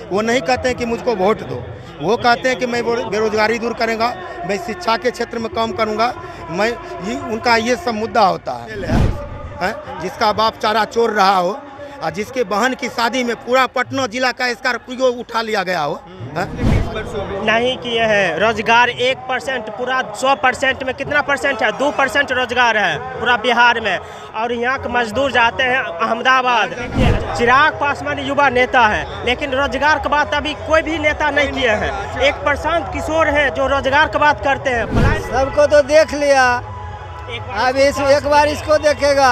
वो नहीं कहते हैं कि मुझको वोट दो, वो कहते हैं कि मैं बेरोजगारी दूर करेगा, मैं शिक्षा के क्षेत्र में काम करूंगा, मैं उनका ये सब मुद्दा होता है। जिसका बाप चारा चोर रहा हो और जिसके बहन की शादी में पूरा पटना जिला का स्कॉर्पियो उठा लिया गया हो, नहीं किए हैं। रोजगार 1% पूरा 100% में कितना परसेंट है? 2% रोजगार है पूरा बिहार में। और यहाँ के मजदूर जाते हैं अहमदाबाद। चिराग पासवान युवा नेता है, लेकिन रोजगार की बात अभी कोई भी नेता नहीं किए हैं। एक प्रशांत किशोर है जो रोजगार की बात करते हैं। सबको तो देख लिया, अब एक बार इसको देखेगा।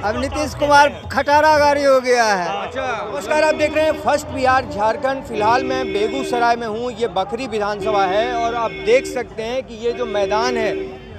अब नीतीश कुमार खटारा गाड़ी हो गया है। अच्छा, नमस्कार, आप देख रहे हैं फर्स्ट बिहार झारखंड। फिलहाल मैं बेगूसराय में हूँ, ये बखरी विधानसभा है और आप देख सकते हैं कि ये जो मैदान है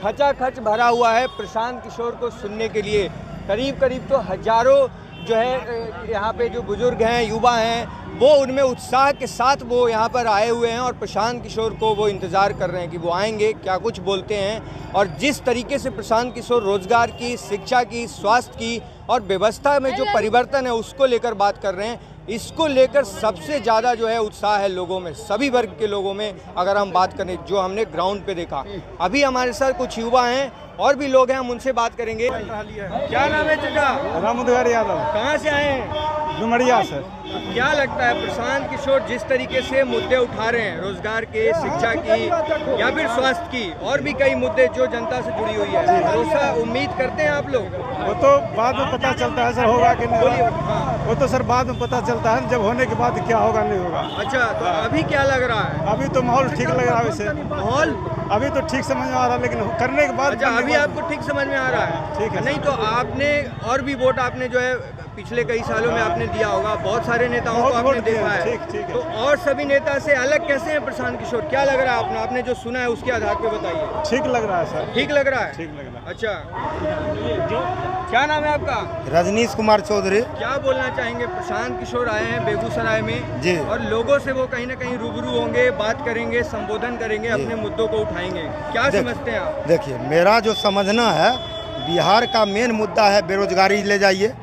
खचाखच भरा हुआ है प्रशांत किशोर को सुनने के लिए। करीब करीब तो हजारों जो है यहाँ पे जो बुजुर्ग हैं, युवा हैं, वो उनमें उत्साह के साथ वो यहाँ पर आए हुए हैं और प्रशांत किशोर को वो इंतज़ार कर रहे हैं कि वो आएंगे, क्या कुछ बोलते हैं। और जिस तरीके से प्रशांत किशोर रोजगार की, शिक्षा की, स्वास्थ्य की और व्यवस्था में जो परिवर्तन है उसको लेकर बात कर रहे हैं, इसको लेकर सबसे ज़्यादा जो है उत्साह है लोगों में, सभी वर्ग के लोगों में। अगर हम बात करें जो हमने ग्राउंड पे देखा, अभी हमारे साथ कुछ युवा हैं और भी लोग हैं, हम उनसे बात करेंगे। क्या नाम है चाचा? रामोदगार यादव। कहाँ से आए हैं? डुमरिया से। क्या लगता है प्रशांत किशोर जिस तरीके से मुद्दे उठा रहे हैं, रोजगार के, शिक्षा की या फिर स्वास्थ्य की, और भी कई मुद्दे जो जनता से जुड़ी हुई है, भरोसा उम्मीद करते हैं आप लोग? वो तो बाद में पता चलता है सर, होगा कि नहीं होगा। हाँ। वो तो सर बाद में पता चलता है, जब होने के बाद क्या होगा नहीं होगा। अच्छा, तो अभी क्या लग रहा है? अभी तो माहौल ठीक लग रहा है। वैसे माहौल अभी तो ठीक समझ में आ रहा है, लेकिन करने के बाद। अच्छा, अभी आपको ठीक समझ में आ रहा है? ठीक है। नहीं तो आपने और भी वोट आपने जो है पिछले कई सालों में आपने दिया होगा, बहुत सारे नेताओं को आपने देखा है। ठीक है। तो और सभी नेता से अलग कैसे हैं प्रशांत किशोर? क्या लग रहा है आपने जो सुना है उसके आधार पे बताइए। ठीक लग रहा है सर। ठीक लग रहा है? ठीक लग रहा है। अच्छा, क्या नाम है आपका? रजनीश कुमार चौधरी। क्या बोलना चाहेंगे? प्रशांत किशोर आए हैं बेगूसराय में जी, और लोगों से वो कहीं ना कहीं रूबरू होंगे, बात करेंगे, संबोधन करेंगे, अपने मुद्दों को उठाएंगे। क्या समझते हैं आप? देखिए, मेरा जो समझना है, बिहार का मेन मुद्दा है बेरोजगारी ले जाइए,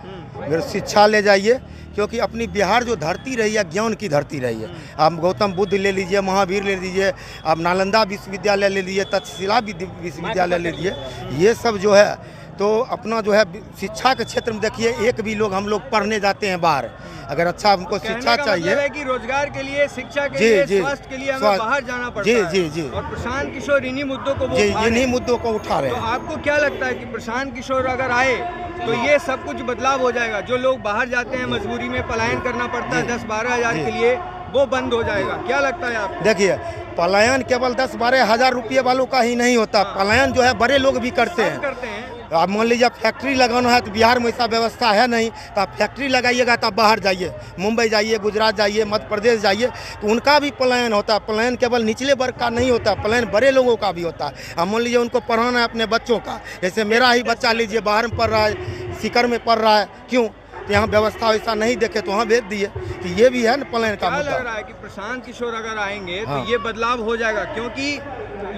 शिक्षा ले जाइए, क्योंकि अपनी बिहार जो धरती रही है ज्ञान की धरती रही है। आप गौतम बुद्ध ले लीजिए, महावीर ले लीजिए, आप नालंदा विश्वविद्यालय ले लीजिए, तक्षशिला विश्वविद्यालय ले लीजिए, ये सब जो है तो अपना जो है शिक्षा के क्षेत्र में देखिए, एक भी लोग हम लोग पढ़ने जाते हैं बाहर, अगर अच्छा हमको शिक्षा चाहिए, मतलब है कि रोजगार के लिए, शिक्षा के लिए, स्वास्थ्य के लिए हमें बाहर जाना पड़ता है। जी जी। और प्रशांत किशोर इन्हीं मुद्दों को इन्हीं मुद्दों को उठा रहे हैं। हैं। तो आपको क्या लगता है कि प्रशांत किशोर अगर आए तो ये सब कुछ बदलाव हो जाएगा? जो लोग बाहर जाते हैं, मजबूरी में पलायन करना पड़ता है 10-12 हज़ार के लिए, वो बंद हो जाएगा? क्या लगता है आपको? देखिए, पलायन केवल 10-12 हज़ार रुपये वालों का ही नहीं होता, पलायन जो है बड़े लोग भी करते हैं। आप मान लीजिए फैक्ट्री लगाना है तो बिहार में ऐसा व्यवस्था है नहीं, तो आप फैक्ट्री लगाइएगा तब बाहर जाइए, मुंबई जाइए, गुजरात जाइए, मध्य प्रदेश जाइए, तो उनका भी पलायन होता है। पलायन केवल निचले वर्ग का नहीं होता, पलायन बड़े लोगों का भी होता है। अब मान लीजिए उनको पढ़ाना है अपने बच्चों का, जैसे मेरा ही बच्चा लीजिए बाहर में पढ़ रहा है, सीकर में पढ़ रहा है, क्यों? तो यहाँ व्यवस्था वैसा नहीं देखे तो वहाँ भेज दिए, तो ये भी है ना पलायन का मुद्दा। लग रहा है कि प्रशांत किशोर अगर आएंगे हाँ, तो ये बदलाव हो जाएगा? क्योंकि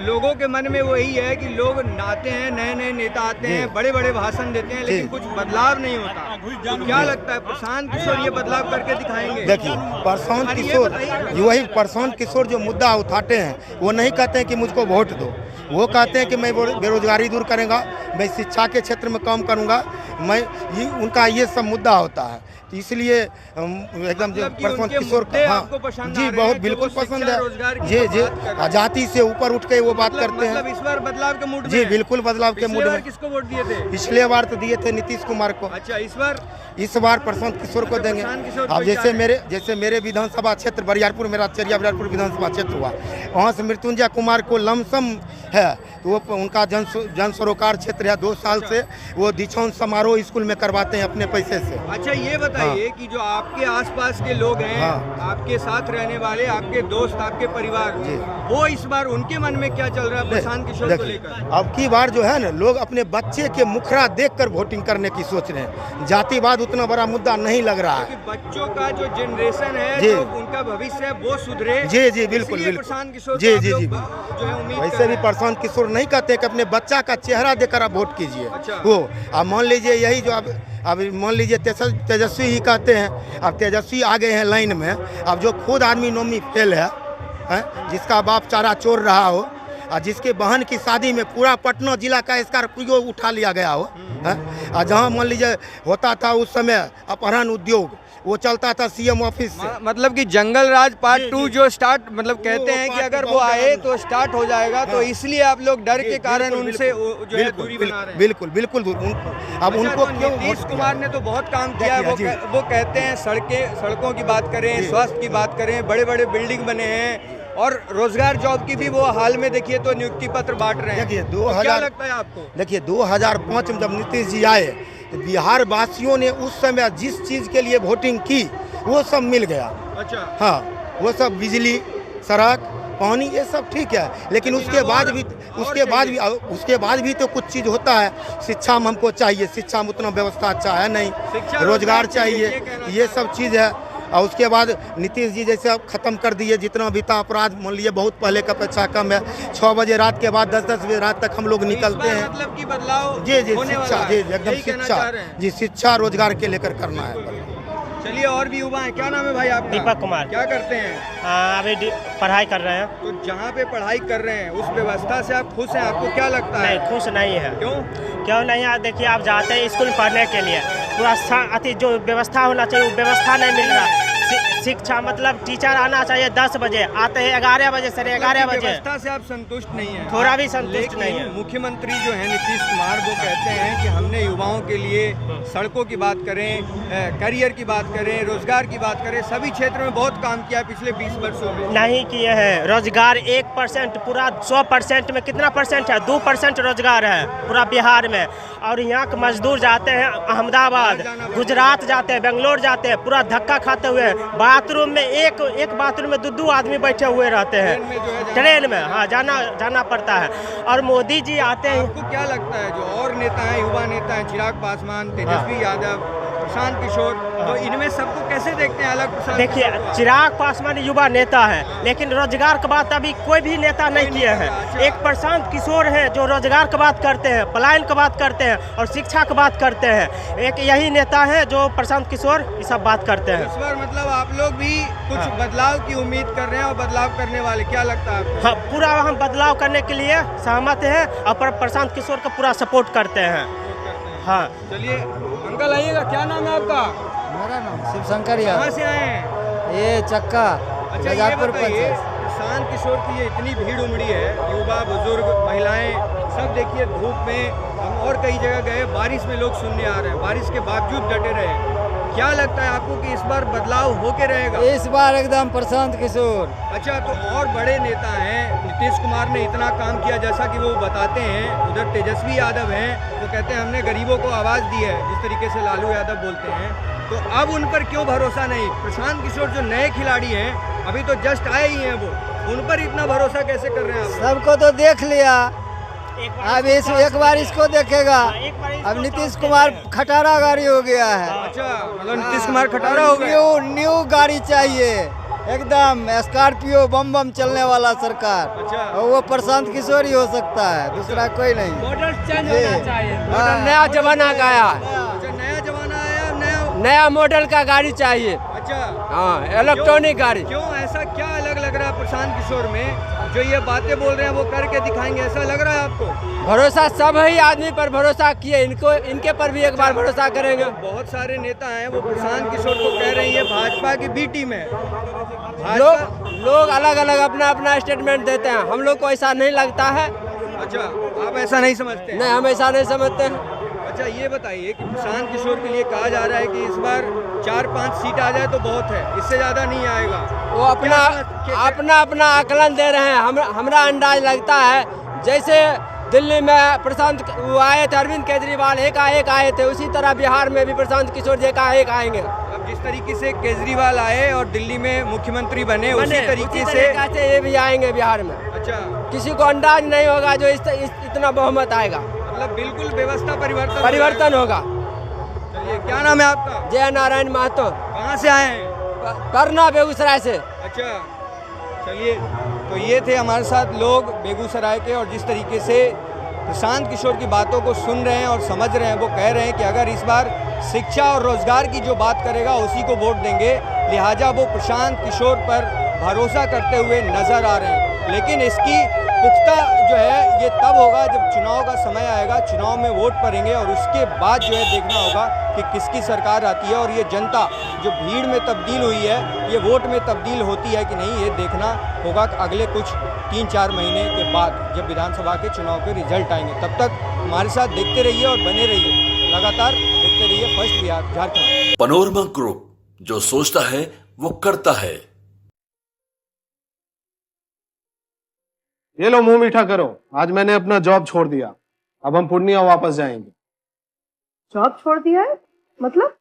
लोगों के मन में वही है कि लोग नाते हैं, नए नए नेता आते हैं, बड़े बड़े भाषण देते हैं, लेकिन कुछ बदलाव नहीं होता। तो क्या लगता है प्रशांत किशोर ये बदलाव करके दिखाएंगे? देखिए, प्रशांत किशोर, वही प्रशांत किशोर जो मुद्दा उठाते हैं, वो नहीं कहते हैं कि मुझको वोट दो, वो कहते हैं कि मैं बेरोजगारी दूर करेगा, मैं शिक्षा के क्षेत्र में काम करूंगा, मैं उनका ये सब मुद्दा होता है। तो इसलिए एकदम जो प्रशांत किशोर का, हाँ जी, बहुत बिल्कुल पसंद है। जी जी, जाति से ऊपर उठ के वो बात करते हैं। इस बार बदलाव के मूड में? जी बिल्कुल बदलाव के मूड में। किसको वोट दिए थे? पिछले बार तो दिए थे नीतीश कुमार को। अच्छा, इस बार प्रशांत किशोर को देंगे। अब जैसे मेरे विधानसभा क्षेत्र बरियारपुर, मेरा चरिया बरियारपुर विधानसभा क्षेत्र हुआ, वहाँ से मृत्युंजय कुमार को लमसम है, तो वो उनका जन सरोकार क्षेत्र है, 2 साल से वो दीक्षांत समारोह स्कूल में करवाते हैं अपने पैसे से। अच्छा, ये बताइए कि जो आपके आसपास के लोग हैं, आपके साथ रहने वाले, आपके दोस्त, आपके परिवार, वो इस बार उनके मन में क्या चल रहा है प्रशांत किशोर को लेकर? अब की बार जो है ना, लोग अपने बच्चे के मुखरा देखकर वोटिंग करने की सोच रहे हैं। जातिवाद उतना बड़ा मुद्दा नहीं लग रहा है। बच्चों का जो जनरेशन है, जो उनका भविष्य है, वो सुधरे। जी जी बिल्कुल बिल्कुल। प्रशांत किशोर जी जी जी, जो है उम्मीद वैसे भी प्रशांत किशोर नहीं कहते कि अपने बच्चा का चेहरा देकर आप वोट कीजिए। वो आप मान लीजिए, यही जो आप अब मान लीजिए तेजस्वी ही कहते हैं, अब तेजस्वी आ गए हैं लाइन में। अब जो खुद आदमी नोमी फेल है, जिसका बाप चारा चोर रहा हो और जिसके बहन की शादी में पूरा पटना जिला का स्कॉर्पियो उठा लिया गया हो, और जहाँ मान लीजिए होता था उस समय अपहरण उद्योग, वो चलता था सीएम ऑफिस से। मतलब कि जंगल राज पार्ट 2 जो स्टार्ट मतलब कहते हैं कि अगर वो आए तो स्टार्ट हो जाएगा, तो इसलिए आप लोग डर के कारण उनसे जो है दूरी बना रहे हैं। बिल्कुल बिल्कुल। अब उनको क्यों? नीतीश कुमार ने तो बहुत काम किया है। वो कहते हैं सड़कों की बात करें, स्वास्थ्य की बात करें, बड़े बड़े बिल्डिंग बने हैं, और रोजगार जॉब की भी वो हाल में देखिए तो नियुक्ति पत्र बांट रहे हैं। देखिए तो क्या लगता है आपको? देखिए 2005 में जब नीतीश जी आए तो बिहार वासियों ने उस समय जिस चीज़ के लिए वोटिंग की वो सब मिल गया। अच्छा। हाँ, वो सब बिजली, सड़क, पानी, ये सब ठीक है, लेकिन उसके बाद भी तो कुछ चीज़ होता है। शिक्षा में हमको चाहिए, शिक्षा में उतना व्यवस्था अच्छा है नहीं, रोजगार चाहिए, ये सब चीज़ है। और उसके बाद नीतीश जी जैसे अब ख़त्म कर दिए जितना भी था अपराध, मान लीजिए बहुत पहले का अपेक्षा कम है। 6 बजे रात के बाद 10-10 बजे रात तक हम लोग निकलते हैं। मतलब कि बदलाव जी शिक्षा, जी एकदम शिक्षा, जी शिक्षा रोजगार के लेकर करना है। चलिए, और भी युवा हैं, क्या नाम है भाई आपका? दीपक कुमार। क्या करते हैं? अभी पढ़ाई कर रहे हैं। तो जहाँ पे पढ़ाई कर रहे हैं उस व्यवस्था से आप खुश हैं? आपको क्या लगता है? नहीं, खुश नहीं है। क्यों नहीं है? देखिए, आप जाते हैं स्कूल पढ़ने के लिए, पूरा अति जो व्यवस्था होना चाहिए वो व्यवस्था नहीं मिल रहा। शिक्षा मतलब टीचर आना चाहिए 10 बजे, आते हैं 11 बजे, 11:30 बजे। व्यवस्था से आप संतुष्ट नहीं है? थोड़ा भी संतुष्ट नहीं है। मुख्यमंत्री जो है नीतीश कुमार, वो कहते हैं कि हमने युवाओं के लिए सड़कों की बात करें, करियर की बात करें, रोजगार की बात करें, सभी क्षेत्र में बहुत काम किया है पिछले 20 वर्षों में। नहीं किए हैं। रोजगार 1%, पूरा 100% में कितना परसेंट है? 2% रोजगार है पूरा बिहार में। और यहाँ के मजदूर जाते हैं अहमदाबाद, गुजरात जाते हैं, बेंगलोर जाते हैं, पूरा धक्का खाते हुए बाथरूम में एक बाथरूम में 2 आदमी बैठे हुए रहते हैं ट्रेन में। हाँ, जाना पड़ता है। और मोदी जी आते हैं। आपको क्या लगता है जो और नेता हैं, युवा नेता हैं, चिराग पासवान, तेजस्वी यादव, प्रशांत किशोर, तो इनमें सबको कैसे देखते हैं अलग? देखिए, चिराग पासवान युवा नेता है, लेकिन रोजगार की बात अभी कोई भी नेता नहीं किए हैं। एक प्रशांत किशोर है जो रोजगार की बात करते हैं, पलायन की बात करते हैं और शिक्षा की बात करते हैं। एक यही नेता है जो प्रशांत किशोर ये सब बात करते हैं। इस बार मतलब आप लोग भी कुछ बदलाव की उम्मीद कर रहे हैं और बदलाव करने वाले, क्या लगता है आपको? हाँ, पूरा हम बदलाव करने के लिए सहमत हैं और प्रशांत किशोर का पूरा सपोर्ट करते हैं। हाँ, चलिए अंकल आइएगा, क्या नाम है आपका? मेरा नाम शिवशंकर यादव। कहाँ से आए हैं? ये चक्का अच्छा, ये बताइए, प्रशांत किशोर की ये इतनी भीड़ उमड़ी है, युवा, बुजुर्ग, महिलाएं, सब देखिए धूप में, हम और कई जगह गए, बारिश में लोग सुनने आ रहे हैं, बारिश के बावजूद डटे रहे। क्या लगता है आपको कि इस बार बदलाव होके रहेगा? इस बार एकदम प्रशांत किशोर। अच्छा, तो और बड़े नेता हैं, नीतीश कुमार ने इतना काम किया जैसा कि वो बताते हैं, उधर तेजस्वी यादव हैं, वो कहते हैं हमने गरीबों को आवाज़ दी है, जिस तरीके से लालू यादव बोलते हैं, तो अब उन पर क्यों भरोसा नहीं? प्रशांत किशोर जो नए खिलाड़ी हैं, अभी तो जस्ट आए ही हैं, वो उन पर इतना भरोसा कैसे कर रहे हैं आप? सबको तो देख लिया, अब एक बार इसको देखेगा। अब नीतीश कुमार खटारा गाड़ी हो गया है। अच्छा, मतलब नीतीश कुमार खटारा हो गया। न्यू गाड़ी चाहिए, एकदम स्कॉर्पियो बम चलने वाला सरकार। अच्छा। और वो प्रशांत किशोर ही हो सकता है, दूसरा कोई नहीं। मॉडल चेंज होना चाहिए। नया जमाना का आया, अच्छा, नया जमाना आया, नया मॉडल का गाड़ी चाहिए। अच्छा, हाँ, इलेक्ट्रॉनिक गाड़ी। क्यों ऐसा क्या अलग लग रहा है प्रशांत किशोर में, जो ये बातें बोल रहे हैं वो करके दिखाएंगे, ऐसा लग रहा है आपको? भरोसा सब ही आदमी पर भरोसा किए, इनके पर भी एक बार भरोसा करेंगे। बहुत सारे नेता हैं वो प्रशांत किशोर को कह रहे हैं ये भाजपा की बी टीम है। लोग अलग अलग अपना स्टेटमेंट देते हैं, हम लोग को ऐसा नहीं लगता है। अच्छा, आप ऐसा नहीं समझते? नहीं, हम ऐसा नहीं समझते हैं। अच्छा, ये बताइए कि प्रशांत किशोर के लिए कहा जा रहा है कि इस बार 4-5 सीट आ जाए तो बहुत है, इससे ज़्यादा नहीं आएगा। वो अपना आकलन दे रहे हैं। हमरा अंदाज लगता है जैसे दिल्ली में प्रशांत वो आए थे, अरविंद केजरीवाल एकाएक आए थे, उसी तरह बिहार में भी प्रशांत किशोर एकाएक आएंगे। अब जिस तरीके से केजरीवाल आए और दिल्ली में मुख्यमंत्री बने, उसी तरीके से ये भी आएंगे बिहार में। अच्छा, किसी को अंदाज नहीं होगा जो इतना बहुमत आएगा। मतलब बिल्कुल व्यवस्था परिवर्तन होगा। चलिए, क्या नाम है आपका? जय नारायण महतो। कहाँ से आए हैं? करना, बेगूसराय से। अच्छा, चलिए, तो ये थे हमारे साथ लोग बेगूसराय के, और जिस तरीके से प्रशांत किशोर की बातों को सुन रहे हैं और समझ रहे हैं। वो कह रहे हैं कि अगर इस बार शिक्षा और रोजगार की जो बात करेगा उसी को वोट देंगे, लिहाजा वो प्रशांत किशोर पर भरोसा करते हुए नजर आ रहे हैं। लेकिन इसकी पुख्ता जो है ये तब होगा जब चुनाव का समय आएगा, चुनाव में वोट पड़ेंगे और उसके बाद जो है देखना होगा कि किसकी सरकार आती है। और ये जनता जो भीड़ में तब्दील हुई है ये वोट में तब्दील होती है कि नहीं, ये देखना होगा कि अगले कुछ 3-4 महीने के बाद जब विधानसभा के चुनाव के रिजल्ट आएंगे। तब तक हमारे साथ देखते रहिए और बने रहिए, लगातार देखते रहिए first Bihar Jharkhand. Panorama group, जो सोचता है वो करता है। ये लो मुंह मीठा करो, आज मैंने अपना जॉब छोड़ दिया, अब हम पूर्णिया वापस जाएंगे। जॉब छोड़ दिया है? मतलब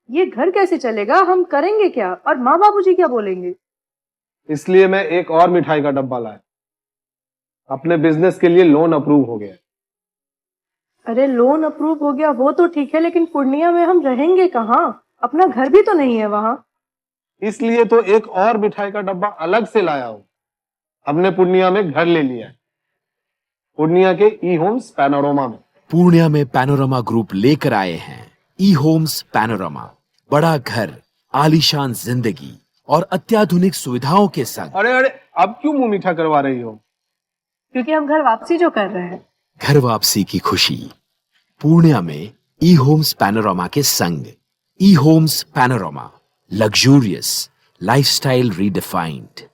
ये घर कैसे चलेगा, हम करेंगे क्या और माँ बाबूजी क्या बोलेंगे? इसलिए मैं एक और मिठाई का डब्बा लाया, अपने बिजनेस के लिए लोन अप्रूव हो गया। अरे लोन अप्रूव हो गया वो तो ठीक है, लेकिन पूर्णिया में हम रहेंगे कहाँ? अपना घर भी तो नहीं है वहाँ। इसलिए तो एक और मिठाई का डब्बा अलग से लाया हूँ। हमने पूर्णिया में घर ले लिया है, पूर्णिया के ई होम्स पैनोरमा में। पूर्णिया में पैनोरमा ग्रुप लेकर आए हैं ई होम्स पैनोरमा। बड़ा घर, आलीशान जिंदगी और अत्याधुनिक सुविधाओं के संग। अरे अरे, अब क्यों मुंह मीठा करवा रही हो? क्योंकि हम घर वापसी जो कर रहे हैं। घर वापसी की खुशी पूर्णिया में ई होम्स पैनोरमा के संग। ई Homes Panorama, luxurious lifestyle redefined.